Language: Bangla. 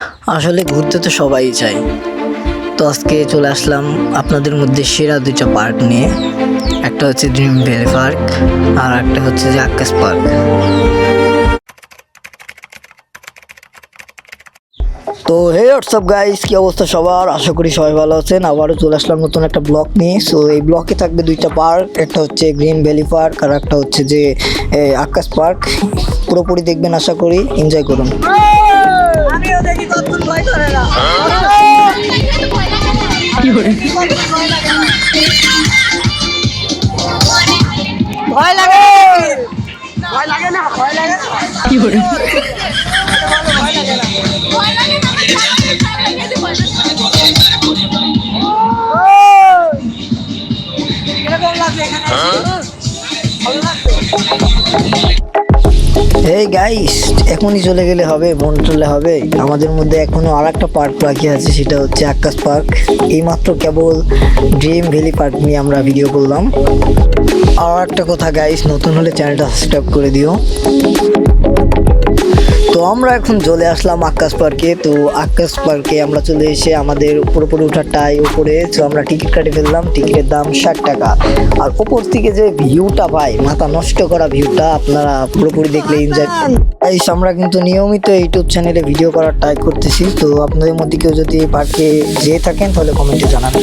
আসলে ঘুরতে তো সবাই চায়। তো আজকে চলে আসলাম আপনাদের মধ্যে সেরা দুইটা পার্ক নিয়ে। একটা হচ্ছে ড্রিম ভ্যালি পার্ক আর একটা হচ্ছে যে আকাশ পার্ক। তো হে হোয়াটসঅ্যাপ গাইস, কি অবস্থা সবার? আশা করি সবাই ভালো আছেন। আবারও চলে আসলাম নতুন একটা ব্লগ নিয়ে। সো এই ব্লগে থাকবে দুইটা পার্ক, একটা হচ্ছে গ্রিন ভ্যালি পার্ক আর একটা হচ্ছে যে আকাশ পার্ক। পুরোপুরি দেখবেন, আশা করি এনজয় করুন। আমিও দেখি কতক্ষণ ভয় করে না। ভয় লাগে, ভয় লাগে না, ভয় লাগে না, কি করে ভয় লাগে না, ভয় লাগে না। কিরকম লাগছে এখানে? ভালো লাগছে? এই গাইস, এখনই চলে গেলে হবে? মন চলে হবে? আমাদের মধ্যে এখনো আর একটা পার্ক বাকি আছে, সেটা হচ্ছে আকাশ পার্ক। এইমাত্র কেবল ড্রিম ভ্যালি পার্ক নিয়ে আমরা ভিডিও করলাম। আর একটা কথা গাইস, নতুন হলে চ্যানেলটা সাবস্ক্রাইব করে দিও। তো আমরা এখন চলে আসলাম আকাশ পার্কে। তো আকাশ পার্কে আমরা চলে এসে আমাদের পুরোপুরি ওঠাটাই উপরে। তো আমরা টিকিট কাটে ফেললাম, টিকিটের দাম 60 টাকা। আর ওপর থেকে যে ভিউটা ভাই, মাথা নষ্ট করা ভিউটা, আপনারা পুরোপুরি দেখলে এনজয়। গাইস, আমরা কিন্তু নিয়মিত ইউটিউব চ্যানেলে ভিডিও করার ট্রাই করতেছি। তো আপনাদের মধ্যে কেউ যদি এই পার্কে যেয়ে থাকেন তাহলে কমেন্টে জানান।